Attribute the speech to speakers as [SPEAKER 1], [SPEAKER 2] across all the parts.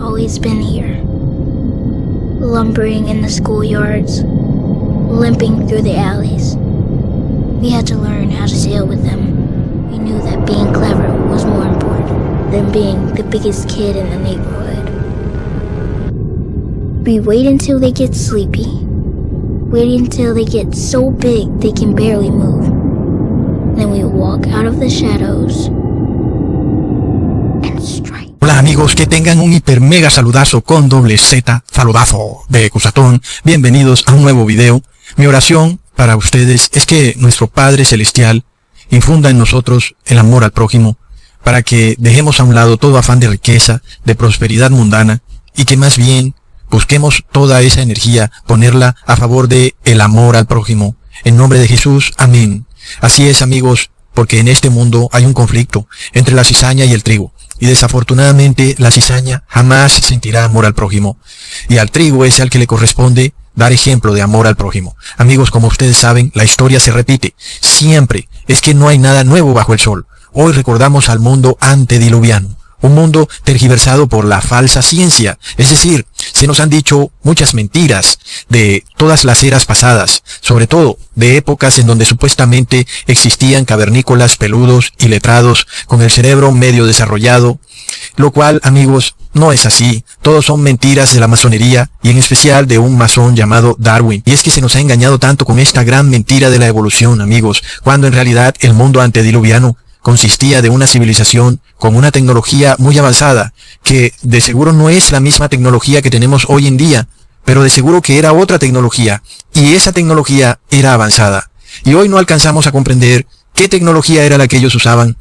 [SPEAKER 1] always been here, lumbering in the schoolyards, limping through the alleys. We had to learn how to sail with them. We knew that being clever was more important than being the biggest kid in the neighborhood. We wait until they get sleepy. Wait until they get so big they can barely move. Then we walk out of the shadows and strike.
[SPEAKER 2] Hola amigos, que tengan un hiper mega saludazo con doble Z, saludazo de Cusatón. Bienvenidos a un nuevo video. Mi oración para ustedes es que nuestro Padre Celestial infunda en nosotros el amor al prójimo, para que dejemos a un lado todo afán de riqueza, de prosperidad mundana, y que más bien busquemos toda esa energía, ponerla a favor de el amor al prójimo. En nombre de Jesús, amén. Así es amigos, porque en este mundo hay un conflicto entre la cizaña y el trigo. Y desafortunadamente la cizaña jamás sentirá amor al prójimo. Y al trigo es al que le corresponde dar ejemplo de amor al prójimo. Amigos, como ustedes saben, la historia se repite. Siempre. Es que no hay nada nuevo bajo el sol. Hoy recordamos al mundo antediluviano. Un mundo tergiversado por la falsa ciencia. Es decir, se nos han dicho muchas mentiras de todas las eras pasadas, sobre todo de épocas en donde supuestamente existían cavernícolas peludos y letrados con el cerebro medio desarrollado, lo cual, amigos, no es así. Todos son mentiras de la masonería y en especial de un masón llamado Darwin. Y es que se nos ha engañado tanto con esta gran mentira de la evolución, amigos, cuando en realidad el mundo antediluviano consistía de una civilización con una tecnología muy avanzada, que de seguro no es la misma tecnología que tenemos hoy en día, pero de seguro que era otra tecnología, y esa tecnología era avanzada. Y hoy no alcanzamos a comprender qué tecnología era la que ellos usaban,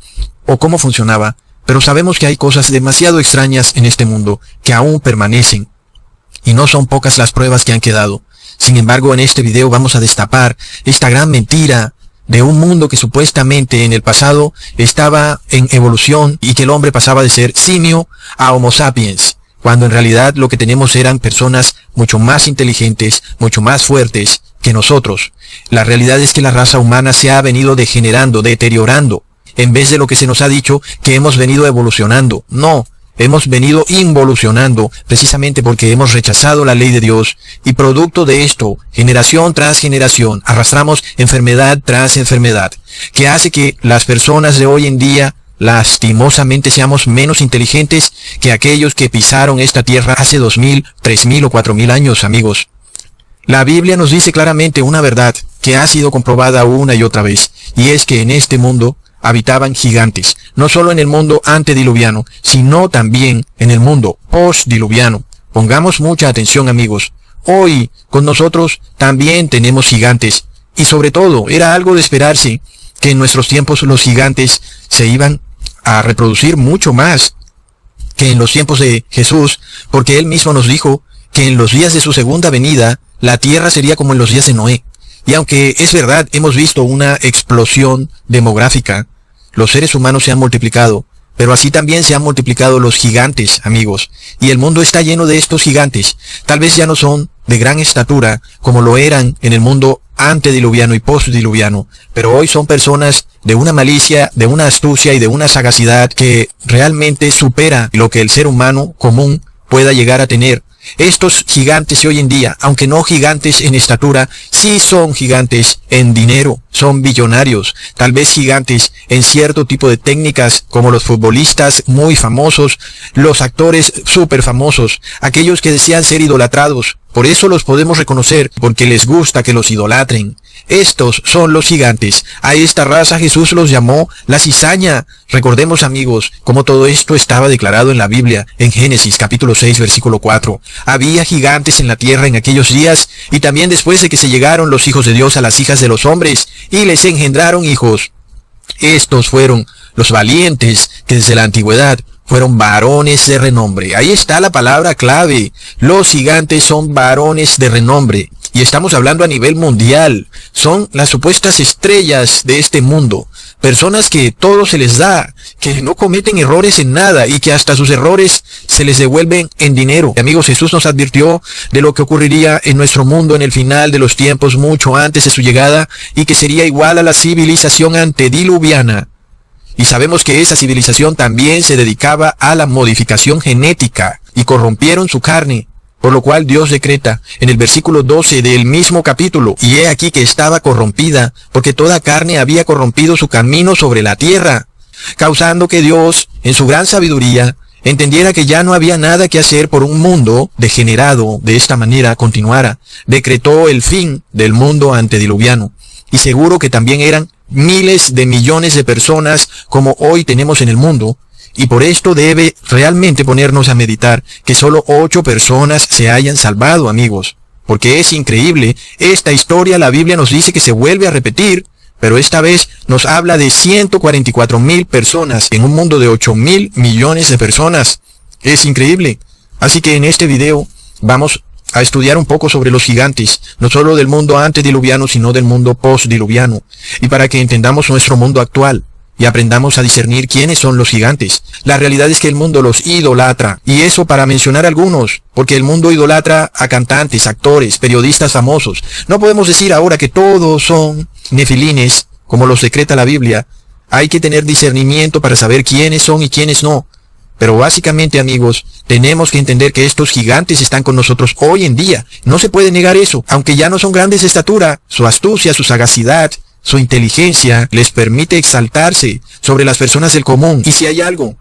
[SPEAKER 2] o cómo funcionaba, pero sabemos que hay cosas demasiado extrañas en este mundo, que aún permanecen, y no son pocas las pruebas que han quedado. Sin embargo, en este video vamos a destapar esta gran mentira de un mundo que supuestamente en el pasado estaba en evolución y que el hombre pasaba de ser simio a Homo sapiens, cuando en realidad lo que tenemos eran personas mucho más inteligentes, mucho más fuertes que nosotros. La realidad es que la raza humana se ha venido degenerando, deteriorando, en vez de lo que se nos ha dicho que hemos venido evolucionando. No. Hemos venido involucionando precisamente porque hemos rechazado la ley de Dios y producto de esto, generación tras generación, arrastramos enfermedad tras enfermedad, que hace que las personas de hoy en día lastimosamente seamos menos inteligentes que aquellos que pisaron esta tierra hace 2000, 3000 o 4000 años, amigos. La Biblia nos dice claramente una verdad que ha sido comprobada una y otra vez, y es que en este mundo habitaban gigantes, no solo en el mundo antediluviano, sino también en el mundo postdiluviano. Pongamos mucha atención, amigos. Hoy, con nosotros, también tenemos gigantes. Y sobre todo, era algo de esperarse que en nuestros tiempos los gigantes se iban a reproducir mucho más que en los tiempos de Jesús, porque él mismo nos dijo que en los días de su segunda venida, la tierra sería como en los días de Noé. Y aunque es verdad, hemos visto una explosión demográfica, los seres humanos se han multiplicado, pero así también se han multiplicado los gigantes, amigos. Y el mundo está lleno de estos gigantes. Tal vez ya no son de gran estatura como lo eran en el mundo antediluviano y postdiluviano, pero hoy son personas de una malicia, de una astucia y de una sagacidad que realmente supera lo que el ser humano común pueda llegar a tener. Estos gigantes de hoy en día, aunque no gigantes en estatura, sí son gigantes en dinero, son billonarios, tal vez gigantes en cierto tipo de técnicas como los futbolistas muy famosos, los actores súper famosos, aquellos que desean ser idolatrados. Por eso los podemos reconocer, porque les gusta que los idolatren. Estos son los gigantes. A esta raza Jesús los llamó la cizaña. Recordemos, amigos, cómo todo esto estaba declarado en la Biblia, en Génesis capítulo 6, versículo 4. Había gigantes en la tierra en aquellos días, y también después de que se llegaron los hijos de Dios a las hijas de los hombres, y les engendraron hijos. Estos fueron los valientes que desde la antigüedad fueron varones de renombre. Ahí está la palabra clave. Los gigantes son varones de renombre. Y estamos hablando a nivel mundial. Son las supuestas estrellas de este mundo. Personas que todo se les da, que no cometen errores en nada y que hasta sus errores se les devuelven en dinero. Amigos, Jesús nos advirtió de lo que ocurriría en nuestro mundo en el final de los tiempos, mucho antes de su llegada, y que sería igual a la civilización antediluviana. Y sabemos que esa civilización también se dedicaba a la modificación genética. y corrompieron su carne. Por lo cual Dios decreta en el versículo 12 del mismo capítulo, y he aquí que estaba corrompida, porque toda carne había corrompido su camino sobre la tierra, causando que Dios, en su gran sabiduría, entendiera que ya no había nada que hacer por un mundo degenerado de esta manera continuara. Decretó el fin del mundo antediluviano. Y seguro que también eran miles de millones de personas como hoy tenemos en el mundo. Y por esto debe realmente ponernos a meditar que solo 8 personas se hayan salvado, amigos. Porque es increíble, esta historia la Biblia nos dice que se vuelve a repetir, pero esta vez nos habla de 144,000 personas en un mundo de 8,000 millones de personas. Es increíble. Así que en este video vamos a estudiar un poco sobre los gigantes, no solo del mundo antediluviano, sino del mundo postdiluviano. Y para que entendamos nuestro mundo actual y aprendamos a discernir quiénes son los gigantes. La realidad es que el mundo los idolatra, y eso para mencionar algunos, porque el mundo idolatra a cantantes, actores, periodistas famosos. No podemos decir ahora que todos son nefilines, como los decreta la Biblia. Hay que tener discernimiento para saber quiénes son y quiénes no. Pero básicamente, amigos, tenemos que entender que estos gigantes están con nosotros hoy en día. No se puede negar eso, aunque ya no son grandes de estatura. Su astucia, su sagacidad, su inteligencia les permite exaltarse sobre las personas del común. Y si hay algo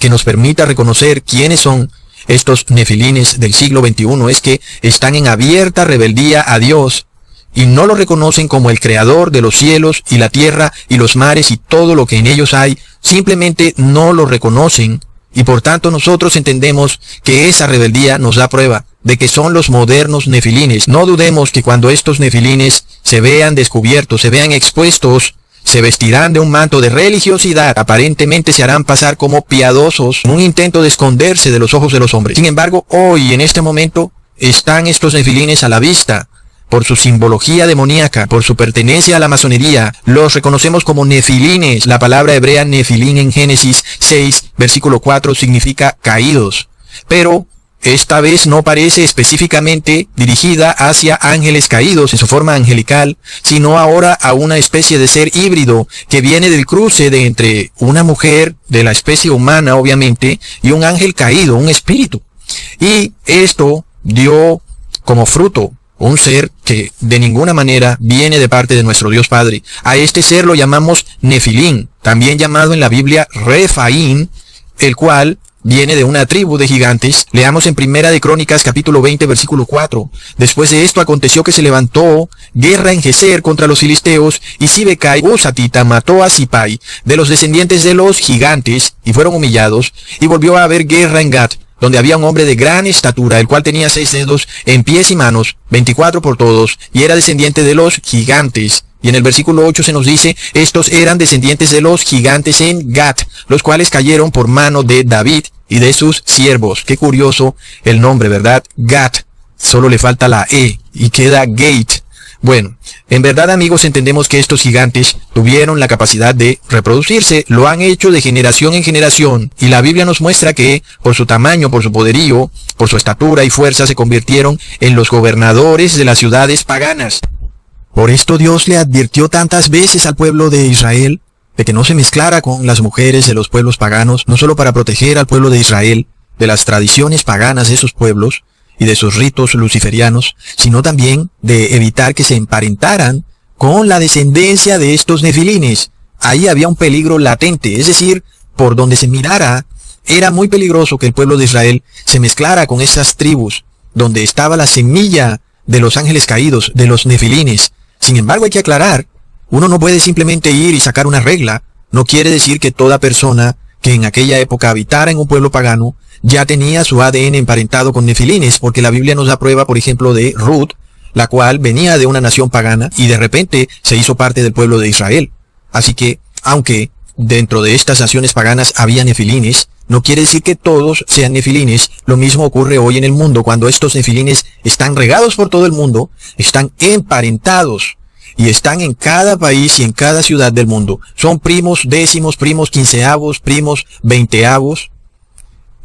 [SPEAKER 2] que nos permita reconocer quiénes son estos nefilines del siglo XXI, es que están en abierta rebeldía a Dios y no lo reconocen como el creador de los cielos y la tierra y los mares y todo lo que en ellos hay. Simplemente no lo reconocen, y por tanto nosotros entendemos que esa rebeldía nos da prueba de que son los modernos nefilines. No dudemos que cuando estos nefilines se vean descubiertos, se vean expuestos, se vestirán de un manto de religiosidad, aparentemente se harán pasar como piadosos, en un intento de esconderse de los ojos de los hombres. Sin embargo, hoy, en este momento, están estos nefilines a la vista. Por su simbología demoníaca, por su pertenencia a la masonería, los reconocemos como nefilines. La palabra hebrea nefilín en Génesis 6, versículo 4, significa caídos. Pero esta vez no parece específicamente dirigida hacia ángeles caídos en su forma angelical, sino ahora a una especie de ser híbrido que viene del cruce de entre una mujer de la especie humana, obviamente, y un ángel caído, un espíritu. Y esto dio como fruto un ser que de ninguna manera viene de parte de nuestro Dios Padre. A este ser lo llamamos Nefilín, también llamado en la Biblia Refaín, el cual viene de una tribu de gigantes. Leamos en Primera de Crónicas capítulo 20 versículo 4. Después de esto aconteció que se levantó guerra en Geser contra los filisteos, y Sibecai Husatita mató a Sipai de los descendientes de los gigantes, y fueron humillados, y volvió a haber guerra en Gat, donde había un hombre de gran estatura, el cual tenía 6 dedos en pies y manos, 24 por todos, y era descendiente de los gigantes. Y en el versículo 8 se nos dice, estos eran descendientes de los gigantes en Gat, los cuales cayeron por mano de David y de sus siervos. Qué curioso el nombre, ¿verdad? Gat. Solo le falta la E y queda Gate. Bueno, en verdad, amigos, entendemos que estos gigantes tuvieron la capacidad de reproducirse, lo han hecho de generación en generación, y la Biblia nos muestra que, por su tamaño, por su poderío, por su estatura y fuerza, se convirtieron en los gobernadores de las ciudades paganas. Por esto Dios le advirtió tantas veces al pueblo de Israel de que no se mezclara con las mujeres de los pueblos paganos, no solo para proteger al pueblo de Israel de las tradiciones paganas de esos pueblos y de sus ritos luciferianos, sino también de evitar que se emparentaran con la descendencia de estos nefilines. Ahí había un peligro latente, es decir, por donde se mirara, era muy peligroso que el pueblo de Israel se mezclara con esas tribus, donde estaba la semilla de los ángeles caídos, de los nefilines. Sin embargo, hay que aclarar, uno no puede simplemente ir y sacar una regla. No quiere decir que toda persona que en aquella época habitara en un pueblo pagano ya tenía su ADN emparentado con nefilines, porque la Biblia nos da prueba, por ejemplo, de Ruth, la cual venía de una nación pagana y de repente se hizo parte del pueblo de Israel. Así que, aunque dentro de estas naciones paganas había nefilines, no quiere decir que todos sean nefilines. Lo mismo ocurre hoy en el mundo, cuando estos nefilines están regados por todo el mundo, están emparentados y están en cada país y en cada ciudad del mundo. Son primos décimos, primos quinceavos, primos veinteavos.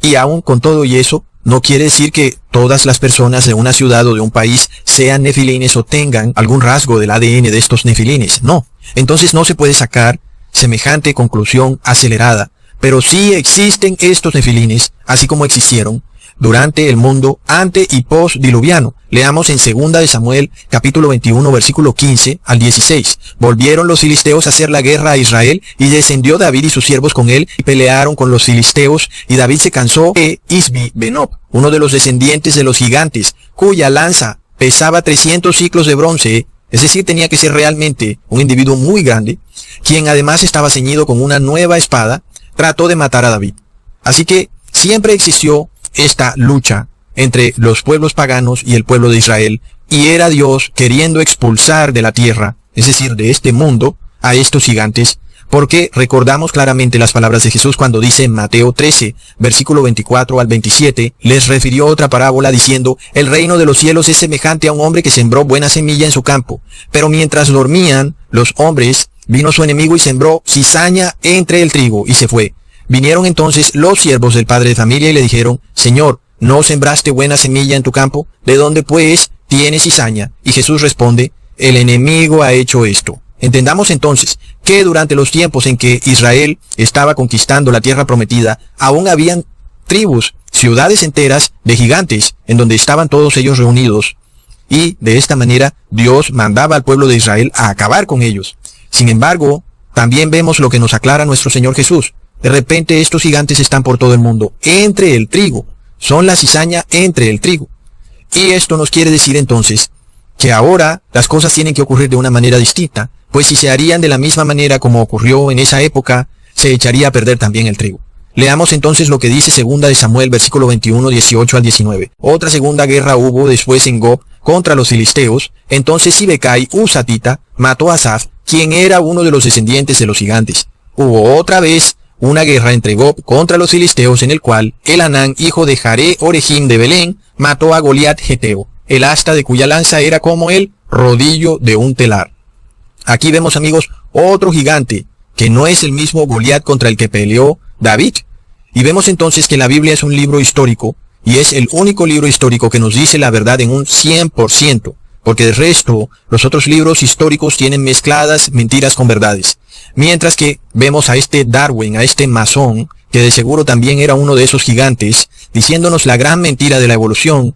[SPEAKER 2] Y aún con todo y eso, no quiere decir que todas las personas de una ciudad o de un país sean nefilines o tengan algún rasgo del ADN de estos nefilines. No. Entonces no se puede sacar semejante conclusión acelerada. Pero sí existen estos nefilines, así como existieron. durante el mundo ante y post-diluviano. Leamos en 2 de Samuel, capítulo 21, versículo 15 al 16. Volvieron los filisteos a hacer la guerra a Israel, y descendió David y sus siervos con él, y pelearon con los filisteos, y David se cansó de Isbi-Benob, uno de los descendientes de los gigantes, cuya lanza pesaba 300 ciclos de bronce, es decir, tenía que ser realmente un individuo muy grande, quien además estaba ceñido con una nueva espada, trató de matar a David. Así que siempre existió esta lucha entre los pueblos paganos y el pueblo de Israel, y era Dios queriendo expulsar de la tierra, es decir, de este mundo, a estos gigantes, porque recordamos claramente las palabras de Jesús cuando dice en Mateo 13, versículo 24 al 27, les refirió otra parábola diciendo, el reino de los cielos es semejante a un hombre que sembró buena semilla en su campo, pero mientras dormían los hombres, vino su enemigo y sembró cizaña entre el trigo, y se fue. Vinieron entonces los siervos del padre de familia y le dijeron, Señor, ¿no sembraste buena semilla en tu campo? ¿De dónde pues tienes cizaña? Y Jesús responde, el enemigo ha hecho esto. Entendamos entonces que durante los tiempos en que Israel estaba conquistando la tierra prometida, aún habían tribus, ciudades enteras de gigantes, en donde estaban todos ellos reunidos. Y de esta manera Dios mandaba al pueblo de Israel a acabar con ellos. Sin embargo, también vemos lo que nos aclara nuestro Señor Jesús. De repente estos gigantes están por todo el mundo, entre el trigo. Son la cizaña entre el trigo. Y esto nos quiere decir entonces que ahora las cosas tienen que ocurrir de una manera distinta, pues si se harían de la misma manera como ocurrió en esa época, se echaría a perder también el trigo. Leamos entonces lo que dice 2 de Samuel, versículo 21, 18 al 19. Otra segunda guerra hubo después en Gob contra los filisteos. Entonces Sibecai, Husatita, mató a Asaph, quien era uno de los descendientes de los gigantes. Hubo otra vez una guerra entre Gob contra los filisteos, en el cual Elanán, hijo de Jaré Orejim de Belén, mató a Goliat Geteo, el asta de cuya lanza era como el rodillo de un telar. Aquí vemos, amigos, otro gigante, que no es el mismo Goliat contra el que peleó David. Y vemos entonces que la Biblia es un libro histórico, y es el único libro histórico que nos dice la verdad en un 100%, porque de resto, los otros libros históricos tienen mezcladas mentiras con verdades. Mientras que vemos a este Darwin, a este masón, que de seguro también era uno de esos gigantes, diciéndonos la gran mentira de la evolución.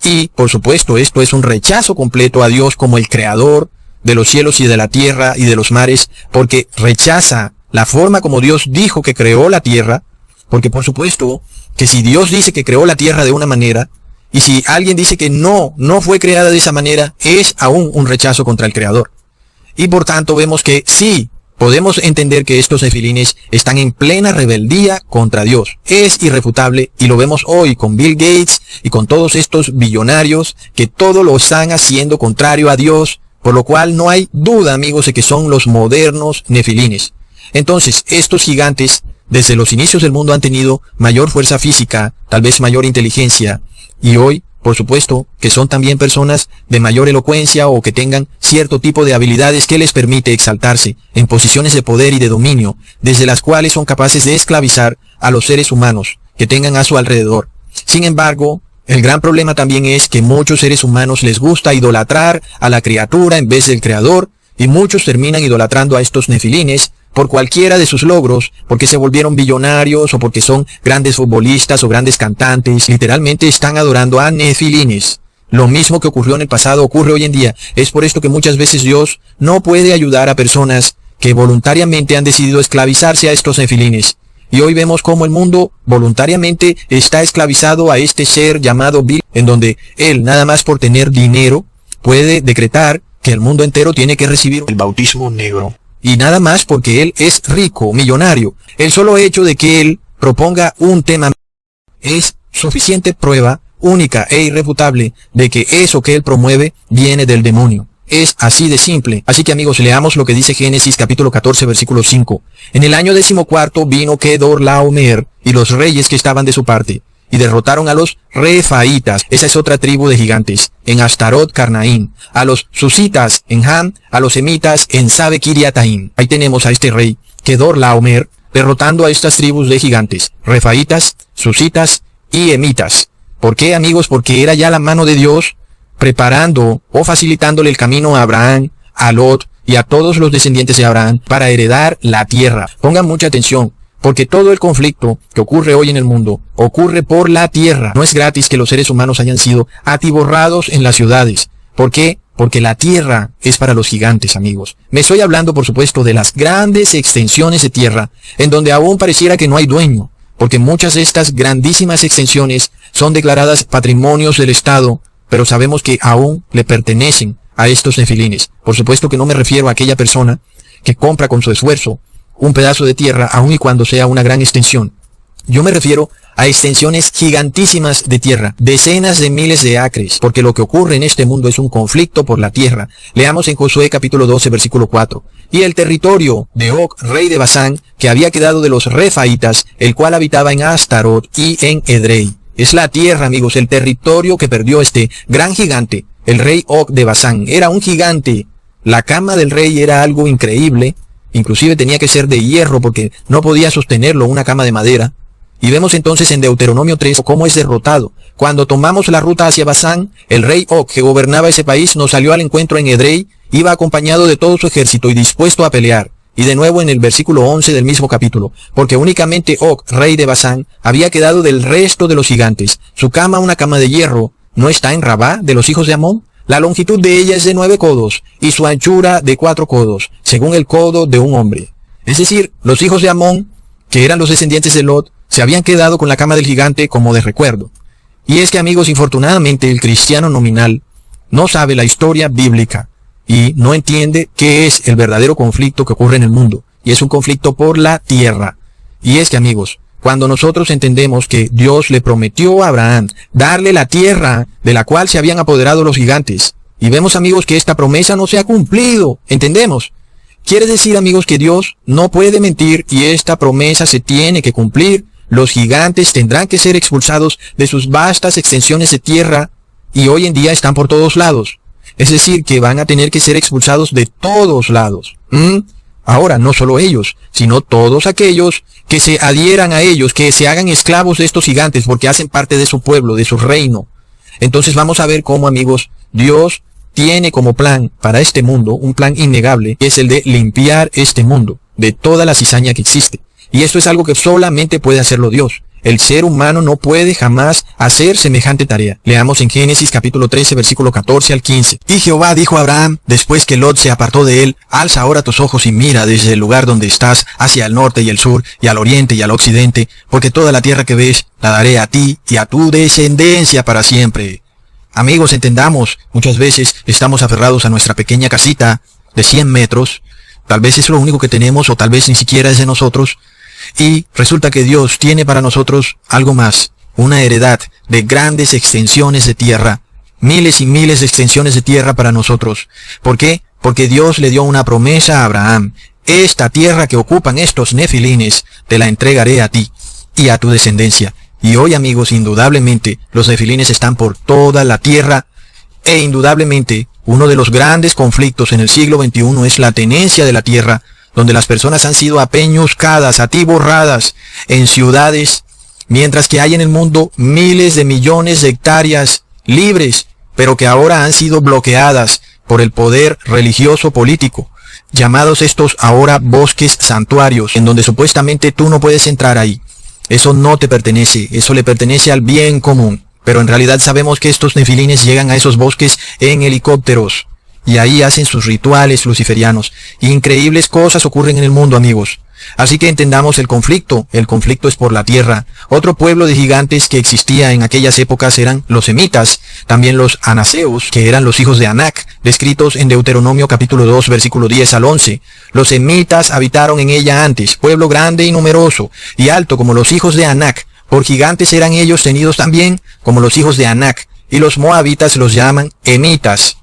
[SPEAKER 2] Y, por supuesto, esto es un rechazo completo a Dios como el creador de los cielos y de la tierra y de los mares, porque rechaza la forma como Dios dijo que creó la tierra, porque por supuesto que si Dios dice que creó la tierra de una manera, y si alguien dice que no fue creada de esa manera, es aún un rechazo contra el creador. Y por tanto vemos que sí, podemos entender que estos nefilines están en plena rebeldía contra Dios. Es irrefutable y lo vemos hoy con Bill Gates y con todos estos billonarios que todo lo están haciendo contrario a Dios, por lo cual no hay duda, amigos, de que son los modernos nefilines. Entonces, estos gigantes, desde los inicios del mundo han tenido mayor fuerza física, tal vez mayor inteligencia, y hoy, por supuesto, que son también personas de mayor elocuencia o que tengan cierto tipo de habilidades que les permite exaltarse en posiciones de poder y de dominio, desde las cuales son capaces de esclavizar a los seres humanos que tengan a su alrededor. Sin embargo, el gran problema también es que muchos seres humanos les gusta idolatrar a la criatura en vez del creador, y muchos terminan idolatrando a estos nefilines por cualquiera de sus logros, porque se volvieron billonarios o porque son grandes futbolistas o grandes cantantes. Literalmente están adorando a nefilines. Lo mismo que ocurrió en el pasado ocurre hoy en día. Es por esto que muchas veces Dios no puede ayudar a personas que voluntariamente han decidido esclavizarse a estos nefilines. Y hoy vemos cómo el mundo voluntariamente está esclavizado a este ser llamado Bill, en donde él, nada más por tener dinero, puede decretar que el mundo entero tiene que recibir el bautismo negro. Y nada más porque él es rico, millonario. El solo hecho de que él proponga un tema es suficiente prueba única e irrefutable de que eso que él promueve viene del demonio. Es así de simple. Así que, amigos, leamos lo que dice Génesis capítulo 14 versículo 5. En el año 14 vino Kedorlaomer y los reyes que estaban de su parte, y derrotaron a los Refaitas, esa es otra tribu de gigantes, en Astarot Carnaim, a los Susitas en Ham, a los Emitas en Sabe Kiriataim. Ahí tenemos a este rey, Kedorlaomer, derrotando a estas tribus de gigantes, Refaitas, Susitas y Emitas. ¿Por qué, amigos? Porque era ya la mano de Dios preparando o facilitándole el camino a Abraham, a Lot y a todos los descendientes de Abraham para heredar la tierra. Pongan mucha atención, Porque todo el conflicto que ocurre hoy en el mundo ocurre por la tierra. No es gratis que los seres humanos hayan sido atiborrados en las ciudades. ¿Por qué? Porque la tierra es para los gigantes, amigos. Me estoy hablando, por supuesto, de las grandes extensiones de tierra, en donde aún pareciera que no hay dueño, porque muchas de estas grandísimas extensiones son declaradas patrimonios del Estado, pero sabemos que aún le pertenecen a estos nefilines. Por supuesto que no me refiero a aquella persona que compra con su esfuerzo un pedazo de tierra, aun y cuando sea una gran extensión. Yo me refiero a extensiones gigantísimas de tierra, decenas de miles de acres, porque lo que ocurre en este mundo es un conflicto por la tierra. Leamos en Josué capítulo 12, versículo 4. Y el territorio de Og, rey de Basán, que había quedado de los refaitas, el cual habitaba en Astarot y en Edrei. Es la tierra, amigos, el territorio que perdió este gran gigante, el rey Og de Basán. Era un gigante. La cama del rey era algo increíble. Inclusive tenía que ser de hierro porque no podía sostenerlo una cama de madera. Y vemos entonces en Deuteronomio 3 cómo es derrotado. Cuando tomamos la ruta hacia Basán, el rey Og, que gobernaba ese país, nos salió al encuentro en Edrei, iba acompañado de todo su ejército y dispuesto a pelear. Y de nuevo en el versículo 11 del mismo capítulo, porque únicamente Og, rey de Basán, había quedado del resto de los gigantes. Su cama, una cama de hierro, ¿no está en Rabá de los hijos de Amón? La longitud de ella es de 9 codos, y su anchura de 4 codos, según el codo de un hombre. Es decir, los hijos de Amón, que eran los descendientes de Lot, se habían quedado con la cama del gigante como de recuerdo. Y es que, amigos, infortunadamente el cristiano nominal no sabe la historia bíblica y no entiende qué es el verdadero conflicto que ocurre en el mundo. Y es un conflicto por la tierra. Y es que, amigos, cuando nosotros entendemos que Dios le prometió a Abraham darle la tierra de la cual se habían apoderado los gigantes, y vemos, amigos, que esta promesa no se ha cumplido, ¿entendemos? Quiere decir, amigos, que Dios no puede mentir y esta promesa se tiene que cumplir. Los gigantes tendrán que ser expulsados de sus vastas extensiones de tierra y hoy en día están por todos lados. Es decir, que van a tener que ser expulsados de todos lados. Ahora, no solo ellos, sino todos aquellos que se adhieran a ellos, que se hagan esclavos de estos gigantes porque hacen parte de su pueblo, de su reino. Entonces vamos a ver cómo, amigos, Dios tiene como plan para este mundo un plan innegable, que es el de limpiar este mundo de toda la cizaña que existe. Y esto es algo que solamente puede hacerlo Dios. El ser humano no puede jamás hacer semejante tarea. Leamos en Génesis capítulo 13, versículo 14 al 15. Y Jehová dijo a Abraham, después que Lot se apartó de él, alza ahora tus ojos y mira desde el lugar donde estás, hacia el norte y el sur, y al oriente y al occidente, porque toda la tierra que ves, la daré a ti y a tu descendencia para siempre. Amigos, entendamos, muchas veces estamos aferrados a nuestra pequeña casita de 100 metros, tal vez es lo único que tenemos o tal vez ni siquiera es de nosotros, y resulta que Dios tiene para nosotros algo más, una heredad de grandes extensiones de tierra, miles y miles de extensiones de tierra para nosotros. ¿Por qué? Porque Dios le dio una promesa a Abraham. Esta tierra que ocupan estos nefilines, te la entregaré a ti y a tu descendencia. Y hoy, amigos, indudablemente, los nefilines están por toda la tierra, e indudablemente, uno de los grandes conflictos en el siglo XXI es la tenencia de la tierra, donde las personas han sido apeñuscadas, atiborradas en ciudades, mientras que hay en el mundo miles de millones de hectáreas libres, pero que ahora han sido bloqueadas por el poder religioso político, llamados estos ahora bosques santuarios, en donde supuestamente tú no puedes entrar ahí. Eso no te pertenece, eso le pertenece al bien común. Pero en realidad sabemos que estos nefilines llegan a esos bosques en helicópteros. Y ahí hacen sus rituales luciferianos. Increíbles cosas ocurren en el mundo, amigos. Así que entendamos el conflicto. El conflicto es por la tierra. Otro pueblo de gigantes que existía en aquellas épocas eran los semitas. También los anaseos, que eran los hijos de Anac, descritos en Deuteronomio capítulo 2, versículo 10 al 11. Los semitas habitaron en ella antes, pueblo grande y numeroso, y alto como los hijos de Anac. Por gigantes eran ellos tenidos también como los hijos de Anac. Y los moabitas los llaman emitas.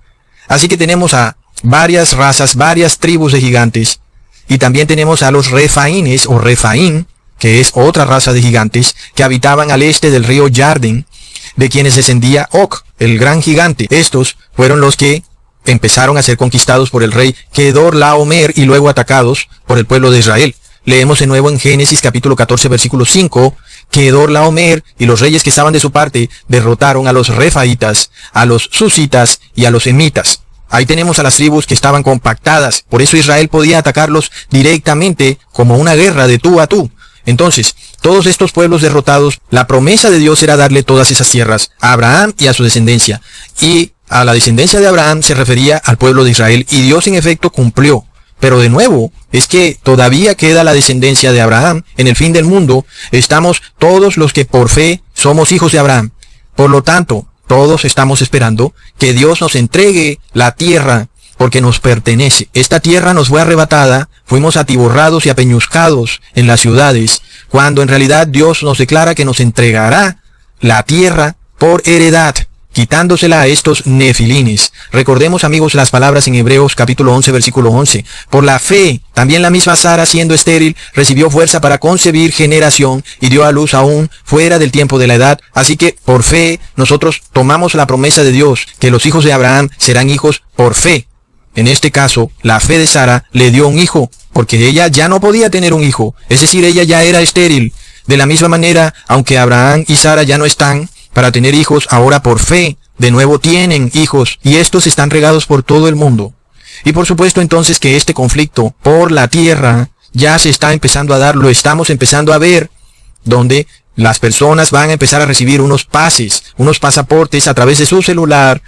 [SPEAKER 2] Así que tenemos a varias razas, varias tribus de gigantes. Y también tenemos a los refaínes o refaín, que es otra raza de gigantes, que habitaban al este del río Yarden, de quienes descendía Og, el gran gigante. Estos fueron los que empezaron a ser conquistados por el rey Kedorlaomer y luego atacados por el pueblo de Israel. Leemos de nuevo en Génesis capítulo 14, versículo 5, Kedorlaomer y los reyes que estaban de su parte derrotaron a los refaitas, a los susitas y a los emitas. Ahí tenemos a las tribus que estaban compactadas, por eso Israel podía atacarlos directamente como una guerra de tú a tú. Entonces, todos estos pueblos derrotados, la promesa de Dios era darle todas esas tierras a Abraham y a su descendencia. Y a la descendencia de Abraham se refería al pueblo de Israel, y Dios en efecto cumplió. Pero de nuevo, es que todavía queda la descendencia de Abraham. En el fin del mundo, estamos todos los que por fe somos hijos de Abraham. Por lo tanto, todos estamos esperando que Dios nos entregue la tierra, porque nos pertenece. Esta tierra nos fue arrebatada, fuimos atiborrados y apeñuscados en las ciudades, cuando en realidad Dios nos declara que nos entregará la tierra por heredad, quitándosela a estos nefilines. Recordemos, amigos, las palabras en Hebreos capítulo 11, versículo 11. Por la fe, también la misma Sara, siendo estéril, recibió fuerza para concebir generación y dio a luz aún fuera del tiempo de la edad. Así que, por fe, nosotros tomamos la promesa de Dios, que los hijos de Abraham serán hijos por fe. En este caso, la fe de Sara le dio un hijo, porque ella ya no podía tener un hijo, es decir, ella ya era estéril. De la misma manera, aunque Abraham y Sara ya no están para tener hijos, ahora por fe, de nuevo tienen hijos, y estos están regados por todo el mundo. Y por supuesto entonces que este conflicto por la tierra ya se está empezando a dar, lo estamos empezando a ver, donde las personas van a empezar a recibir unos pases, unos pasaportes a través de su celular,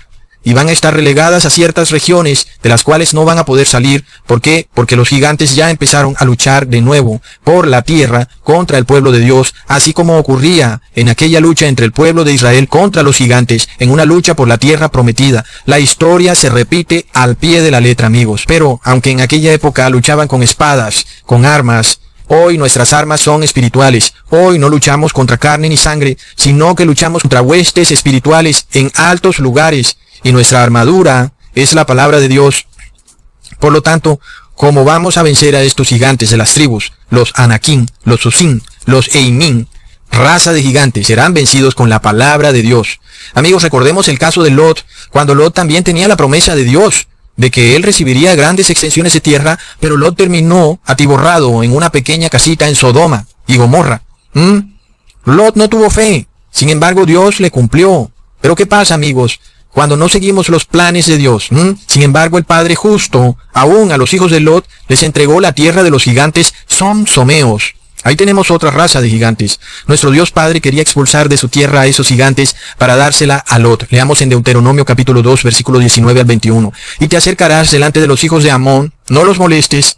[SPEAKER 2] y van a estar relegadas a ciertas regiones de las cuales no van a poder salir. ¿Por qué? Porque los gigantes ya empezaron a luchar de nuevo por la tierra contra el pueblo de Dios, así como ocurría en aquella lucha entre el pueblo de Israel contra los gigantes, en una lucha por la tierra prometida. La historia se repite al pie de la letra, amigos. Pero, aunque en aquella época luchaban con espadas, con armas, hoy nuestras armas son espirituales. Hoy no luchamos contra carne ni sangre, sino que luchamos contra huestes espirituales en altos lugares. Y nuestra armadura es la palabra de Dios. Por lo tanto, ¿cómo vamos a vencer a estos gigantes de las tribus? Los Anakim, los Susim, los Eimim, raza de gigantes, serán vencidos con la palabra de Dios. Amigos, recordemos el caso de Lot, cuando Lot también tenía la promesa de Dios, de que él recibiría grandes extensiones de tierra, pero Lot terminó atiborrado en una pequeña casita en Sodoma y Gomorra. Lot no tuvo fe, sin embargo Dios le cumplió. Pero ¿qué pasa, amigos? Cuando no seguimos los planes de Dios. Sin embargo, el Padre justo, aún a los hijos de Lot, les entregó la tierra de los gigantes someos. Ahí tenemos otra raza de gigantes. Nuestro Dios Padre quería expulsar de su tierra a esos gigantes para dársela a Lot. Leamos en Deuteronomio capítulo 2, versículo 19 al 21. Y te acercarás delante de los hijos de Amón, no los molestes,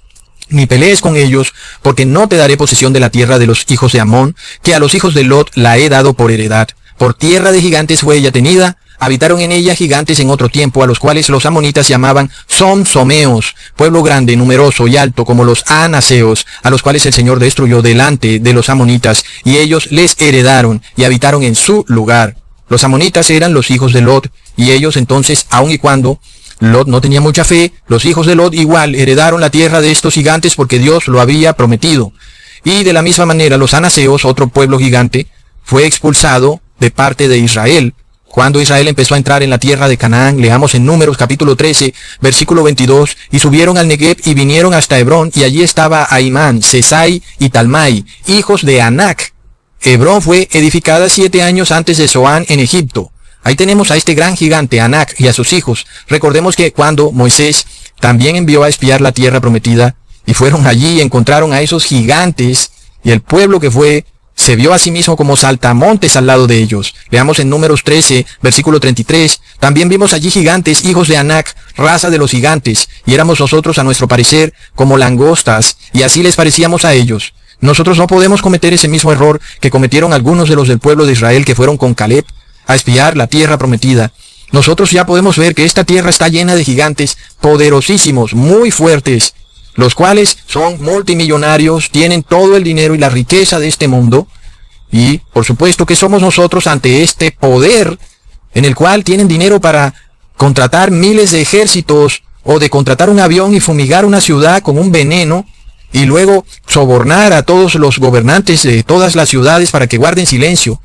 [SPEAKER 2] ni pelees con ellos, porque no te daré posesión de la tierra de los hijos de Amón, que a los hijos de Lot la he dado por heredad. Por tierra de gigantes fue ella tenida. Habitaron en ella gigantes en otro tiempo, a los cuales los amonitas llamaban someos, pueblo grande, numeroso y alto, como los anaseos, a los cuales el Señor destruyó delante de los amonitas, y ellos les heredaron y habitaron en su lugar. Los amonitas eran los hijos de Lot, y ellos entonces, aun y cuando Lot no tenía mucha fe, los hijos de Lot igual heredaron la tierra de estos gigantes porque Dios lo había prometido. Y de la misma manera los anaseos, otro pueblo gigante, fue expulsado de parte de Israel. Cuando Israel empezó a entrar en la tierra de Canaán, leamos en Números capítulo 13, versículo 22, y subieron al Negev y vinieron hasta Hebrón, y allí estaba Ahimán, Sesai y Talmai, hijos de Anac. Hebrón fue edificada 7 años antes de Zoán en Egipto. Ahí tenemos a este gran gigante, Anac, y a sus hijos. Recordemos que cuando Moisés también envió a espiar la tierra prometida, y fueron allí y encontraron a esos gigantes, y el pueblo que fue se vio a sí mismo como saltamontes al lado de ellos. Leamos en Números 13, versículo 33. También vimos allí gigantes, hijos de Anac, raza de los gigantes, y éramos nosotros a nuestro parecer como langostas, y así les parecíamos a ellos. Nosotros no podemos cometer ese mismo error que cometieron algunos de los del pueblo de Israel que fueron con Caleb a espiar la tierra prometida. Nosotros ya podemos ver que esta tierra está llena de gigantes poderosísimos, muy fuertes, los cuales son multimillonarios, tienen todo el dinero y la riqueza de este mundo, y por supuesto que somos nosotros ante este poder en el cual tienen dinero para contratar miles de ejércitos, o de contratar un avión y fumigar una ciudad con un veneno, y luego sobornar a todos los gobernantes de todas las ciudades para que guarden silencio.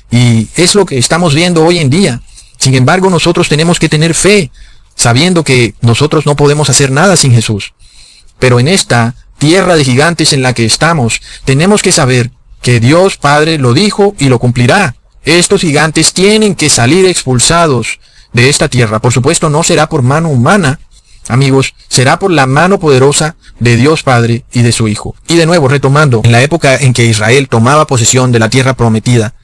[SPEAKER 2] Y es lo que estamos viendo hoy en día. Sin embargo, nosotros tenemos que tener fe, sabiendo que nosotros no podemos hacer nada sin Jesús. Pero en esta tierra de gigantes en la que estamos, tenemos que saber que Dios Padre lo dijo y lo cumplirá. Estos gigantes tienen que salir expulsados de esta tierra. Por supuesto, no será por mano humana, amigos, será por la mano poderosa de Dios Padre y de su Hijo. Y de nuevo, retomando, en la época en que Israel tomaba posesión de la tierra prometida,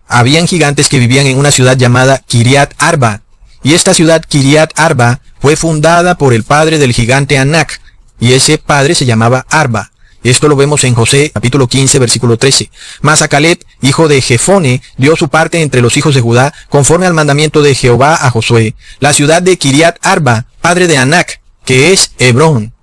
[SPEAKER 2] habían gigantes que vivían en una ciudad llamada Kiriat Arba. Y esta ciudad Kiriat Arba fue fundada por el padre del gigante Anak, y ese padre se llamaba Arba. Esto lo vemos en Josué, capítulo 15, versículo 13. Mas a Caleb, hijo de Jefone, dio su parte entre los hijos de Judá, conforme al mandamiento de Jehová a Josué, la ciudad de Kiriat Arba, padre de Anak, que es Hebrón.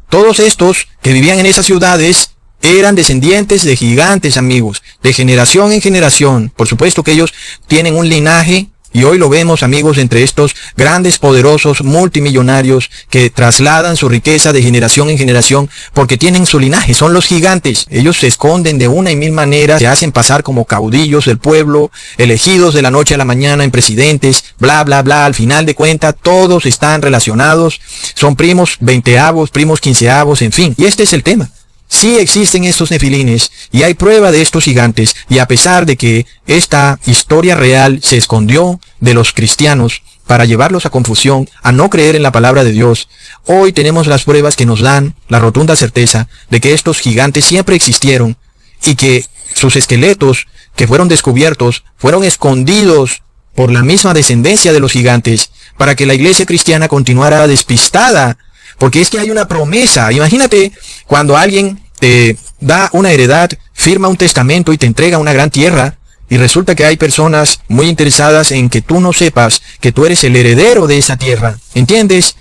[SPEAKER 2] Todos estos que vivían en esas ciudades eran descendientes de gigantes, amigos, de generación en generación. Por supuesto que ellos tienen un linaje, y hoy lo vemos, amigos, entre estos grandes, poderosos, multimillonarios que trasladan su riqueza de generación en generación porque tienen su linaje, son los gigantes. Ellos se esconden de una y mil maneras, se hacen pasar como caudillos del pueblo, elegidos de la noche a la mañana en presidentes, bla, bla, bla. Al final de cuentas, todos están relacionados, son primos veinteavos, primos quinceavos, en fin. Y este es el tema. Sí existen estos nefilines y hay prueba de estos gigantes, y a pesar de que esta historia real se escondió de los cristianos para llevarlos a confusión, a no creer en la palabra de Dios, hoy tenemos las pruebas que nos dan la rotunda certeza de que estos gigantes siempre existieron y que sus esqueletos que fueron descubiertos fueron escondidos por la misma descendencia de los gigantes para que la iglesia cristiana continuara despistada. Porque es que hay una promesa. Imagínate cuando alguien te da una heredad, firma un testamento y te entrega una gran tierra, y resulta que hay personas muy interesadas en que tú no sepas que tú eres el heredero de esa tierra. ¿Entiendes?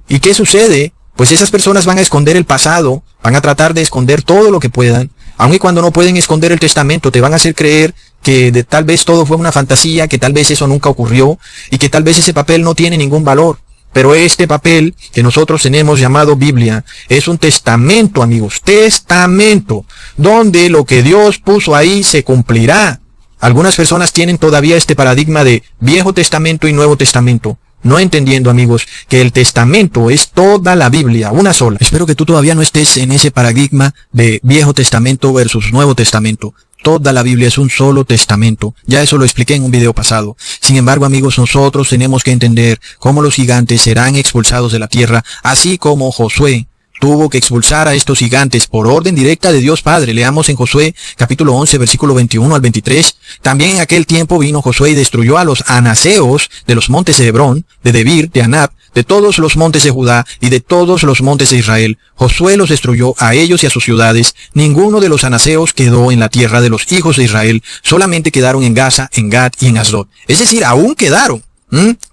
[SPEAKER 2] ¿Y qué sucede? Pues esas personas van a esconder el pasado, van a tratar de esconder todo lo que puedan, aun y cuando no pueden esconder el testamento, te van a hacer creer que tal vez todo fue una fantasía, que tal vez eso nunca ocurrió, y que tal vez ese papel no tiene ningún valor. Pero este papel que nosotros tenemos llamado Biblia es un testamento, amigos, testamento, donde lo que Dios puso ahí se cumplirá. Algunas personas tienen todavía este paradigma de Viejo Testamento y Nuevo Testamento, no entendiendo, amigos, que el testamento es toda la Biblia, una sola. Espero que tú todavía no estés en ese paradigma de Viejo Testamento versus Nuevo Testamento. Toda la Biblia es un solo testamento. Ya eso lo expliqué en un video pasado. Sin embargo, amigos, nosotros tenemos que entender cómo los gigantes serán expulsados de la tierra, así como Josué tuvo que expulsar a estos gigantes por orden directa de Dios Padre. Leamos en Josué capítulo 11, versículo 21 al 23. También en aquel tiempo vino Josué y destruyó a los anaseos de los montes de Hebrón, de Debir, de Anab, de todos los montes de Judá y de todos los montes de Israel. Josué los destruyó a ellos y a sus ciudades. Ninguno de los anaseos quedó en la tierra de los hijos de Israel. Solamente quedaron en Gaza, en Gad y en Asdod. Es decir, aún quedaron.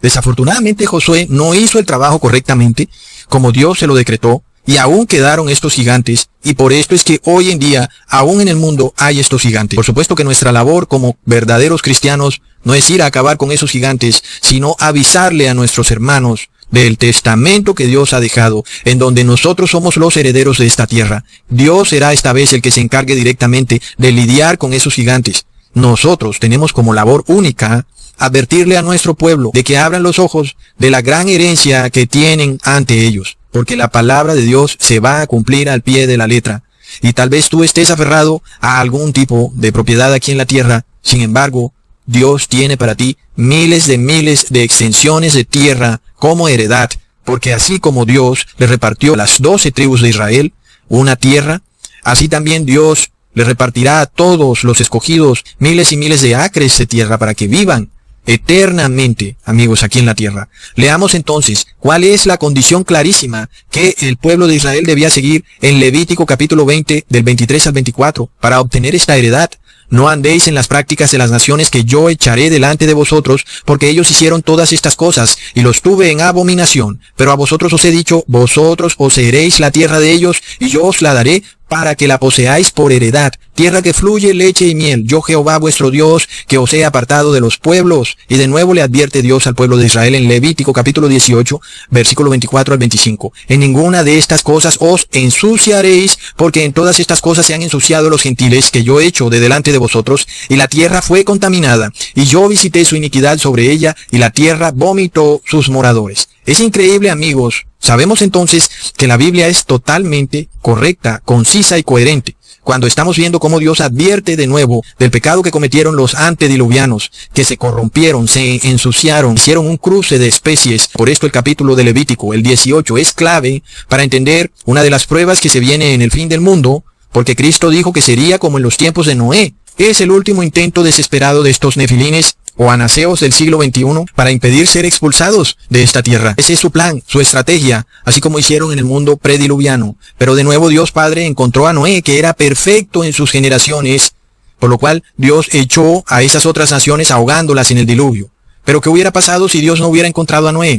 [SPEAKER 2] Desafortunadamente Josué no hizo el trabajo correctamente, como Dios se lo decretó. Y aún quedaron estos gigantes, y por esto es que hoy en día, aún en el mundo, hay estos gigantes. Por supuesto que nuestra labor como verdaderos cristianos no es ir a acabar con esos gigantes, sino avisarle a nuestros hermanos del testamento que Dios ha dejado, en donde nosotros somos los herederos de esta tierra. Dios será esta vez el que se encargue directamente de lidiar con esos gigantes. Nosotros tenemos como labor única advertirle a nuestro pueblo de que abran los ojos de la gran herencia que tienen ante ellos. Porque la palabra de Dios se va a cumplir al pie de la letra. Y tal vez tú estés aferrado a algún tipo de propiedad aquí en la tierra. Sin embargo, Dios tiene para ti miles de extensiones de tierra como heredad. Porque así como Dios le repartió a las 12 tribus de Israel una tierra, así también Dios le repartirá a todos los escogidos miles y miles de acres de tierra para que vivan eternamente, amigos, aquí en la tierra. Leamos entonces cuál es la condición clarísima que el pueblo de Israel debía seguir en Levítico capítulo 20 del 23 al 24 para obtener esta heredad. No andéis en las prácticas de las naciones que yo echaré delante de vosotros, porque ellos hicieron todas estas cosas, y los tuve en abominación. Pero a vosotros os he dicho, vosotros poseeréis la tierra de ellos, y yo os la daré para que la poseáis por heredad, tierra que fluye leche y miel. Yo Jehová vuestro Dios, que os he apartado de los pueblos. Y de nuevo le advierte Dios al pueblo de Israel en Levítico capítulo 18, versículo 24 al 25. En ninguna de estas cosas os ensuciaréis, porque en todas estas cosas se han ensuciado los gentiles que yo echo de delante de vosotros, y la tierra fue contaminada, y yo visité su iniquidad sobre ella, y la tierra vomitó sus moradores. Es increíble, amigos. Sabemos entonces que la Biblia es totalmente correcta, concisa y coherente. cuando estamos viendo cómo Dios advierte de nuevo del pecado que cometieron los antediluvianos, que se corrompieron, se ensuciaron, hicieron un cruce de especies. Por esto el capítulo de Levítico, el 18, es clave para entender una de las pruebas que se viene en el fin del mundo, porque Cristo dijo que sería como en los tiempos de Noé. Es el último intento desesperado de estos nefilines o anaseos del siglo XXI para impedir ser expulsados de esta tierra. Ese es su plan, su estrategia, así como hicieron en el mundo prediluviano. Pero de nuevo Dios Padre encontró a Noé, que era perfecto en sus generaciones, por lo cual Dios echó a esas otras naciones ahogándolas en el diluvio. Pero ¿qué hubiera pasado si Dios no hubiera encontrado a Noé?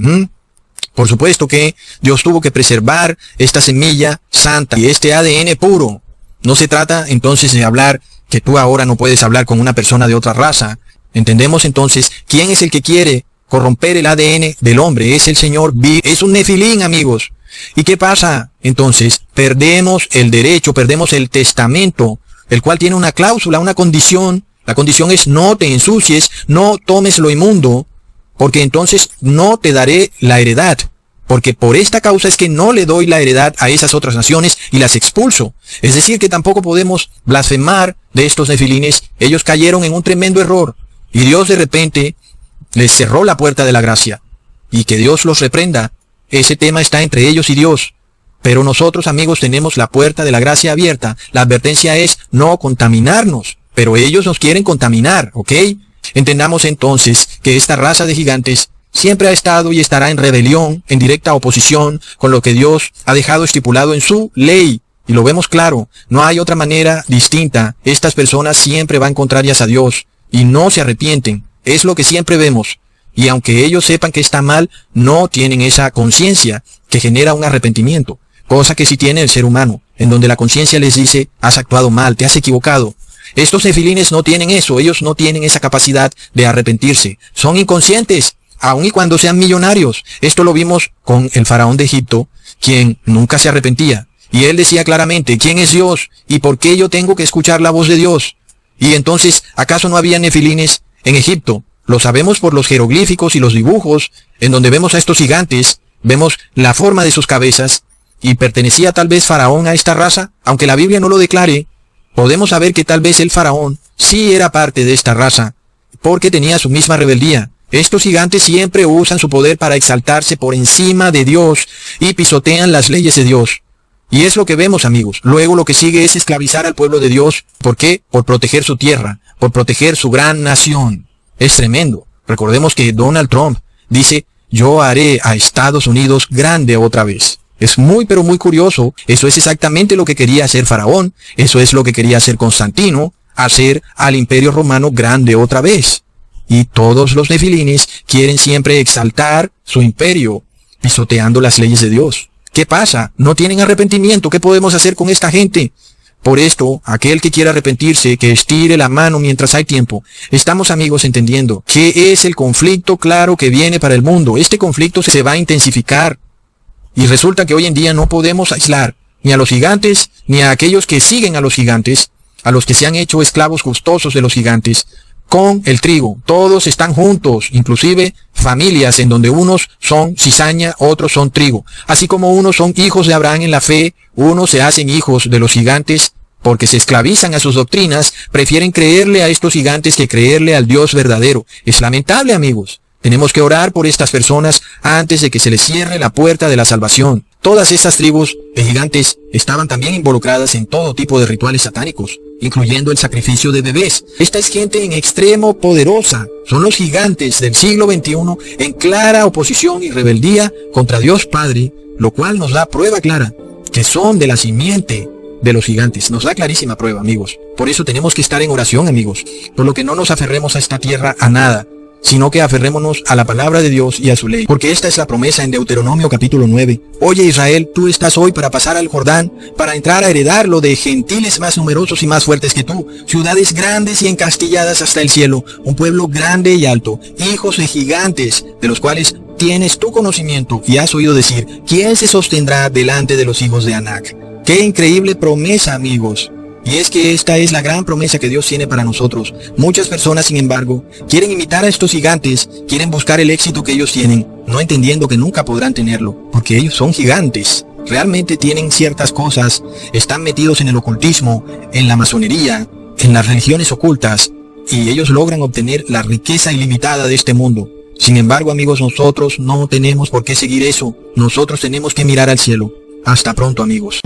[SPEAKER 2] Por supuesto que Dios tuvo que preservar esta semilla santa y este ADN puro. No se trata entonces de hablar que tú ahora no puedes hablar con una persona de otra raza. Entendemos entonces quién es el que quiere corromper el ADN del hombre. Es el Señor, es un nefilín, amigos. ¿Y qué pasa? Entonces, perdemos el derecho, perdemos el testamento, el cual tiene una cláusula, una condición. La condición es: no te ensucies, no tomes lo inmundo, porque entonces no te daré la heredad. Porque por esta causa es que no le doy la heredad a esas otras naciones y las expulso. Es decir, que tampoco podemos blasfemar de estos nefilines. Ellos cayeron en un tremendo error. Y Dios de repente les cerró la puerta de la gracia. Y que Dios los reprenda. Ese tema está entre ellos y Dios. Pero nosotros, amigos, tenemos la puerta de la gracia abierta. La advertencia es no contaminarnos. Pero ellos nos quieren contaminar, ¿ok? Entendamos entonces que esta raza de gigantes siempre ha estado y estará en rebelión, en directa oposición con lo que Dios ha dejado estipulado en su ley. Y lo vemos claro, no hay otra manera distinta. Estas personas siempre van contrarias a Dios y no se arrepienten. Es lo que siempre vemos. Y aunque ellos sepan que está mal, no tienen esa conciencia que genera un arrepentimiento. Cosa que sí tiene el ser humano, en donde la conciencia les dice: has actuado mal, te has equivocado. Estos nefilines no tienen eso, ellos no tienen esa capacidad de arrepentirse. Son inconscientes. Aun y cuando sean millonarios. Esto lo vimos con el faraón de Egipto, quien nunca se arrepentía. Y él decía claramente: ¿quién es Dios? ¿Y por qué yo tengo que escuchar la voz de Dios? Y entonces, ¿acaso no había nefilines en Egipto? Lo sabemos por los jeroglíficos y los dibujos, en donde vemos a estos gigantes, vemos la forma de sus cabezas, y pertenecía tal vez Faraón a esta raza, aunque la Biblia no lo declare. Podemos saber que tal vez el Faraón sí era parte de esta raza, porque tenía su misma rebeldía. Estos gigantes siempre usan su poder para exaltarse por encima de Dios y pisotean las leyes de Dios. Y es lo que vemos, amigos. Luego lo que sigue es esclavizar al pueblo de Dios. ¿Por qué? Por proteger su tierra, por proteger su gran nación. Es tremendo. Recordemos que Donald Trump dice: yo haré a Estados Unidos grande otra vez. Es muy pero muy curioso. Eso es exactamente lo que quería hacer Faraón. Eso es lo que quería hacer Constantino, hacer al Imperio Romano grande otra vez. Y todos los nefilines quieren siempre exaltar su imperio, pisoteando las leyes de Dios. ¿Qué pasa? No tienen arrepentimiento. ¿Qué podemos hacer con esta gente? Por esto, aquel que quiera arrepentirse, que estire la mano mientras hay tiempo. Estamos, amigos, entendiendo qué es el conflicto claro que viene para el mundo. Este conflicto se va a intensificar. Y resulta que hoy en día no podemos aislar ni a los gigantes, ni a aquellos que siguen a los gigantes, a los que se han hecho esclavos gustosos de los gigantes, con el trigo. Todos están juntos, inclusive familias en donde unos son cizaña, otros son trigo. Así como unos son hijos de Abraham en la fe, unos se hacen hijos de los gigantes porque se esclavizan a sus doctrinas, prefieren creerle a estos gigantes que creerle al Dios verdadero. Es lamentable, amigos. Tenemos que orar por estas personas antes de que se les cierre la puerta de la salvación. Todas estas tribus de gigantes estaban también involucradas en todo tipo de rituales satánicos, incluyendo el sacrificio de bebés. Esta es gente en extremo poderosa. Son los gigantes del siglo XXI en clara oposición y rebeldía contra Dios Padre, lo cual nos da prueba clara que son de la simiente de los gigantes. Nos da clarísima prueba, amigos. Por eso tenemos que estar en oración, amigos. Por lo que no nos aferremos a esta tierra a nada, sino que aferrémonos a la palabra de Dios y a su ley. Porque esta es la promesa en Deuteronomio capítulo 9. Oye Israel, tú estás hoy para pasar al Jordán, para entrar a heredarlo de gentiles más numerosos y más fuertes que tú, ciudades grandes y encastilladas hasta el cielo, un pueblo grande y alto, hijos de gigantes, de los cuales tienes tu conocimiento y has oído decir: ¿quién se sostendrá delante de los hijos de Anac? ¡Qué increíble promesa, amigos! Y es que esta es la gran promesa que Dios tiene para nosotros. Muchas personas, sin embargo, quieren imitar a estos gigantes, quieren buscar el éxito que ellos tienen, no entendiendo que nunca podrán tenerlo, porque ellos son gigantes. realmente tienen ciertas cosas, están metidos en el ocultismo, en la masonería, en las religiones ocultas, y ellos logran obtener la riqueza ilimitada de este mundo. Sin embargo, amigos, nosotros no tenemos por qué seguir eso. Nosotros tenemos que mirar al cielo. Hasta pronto, amigos.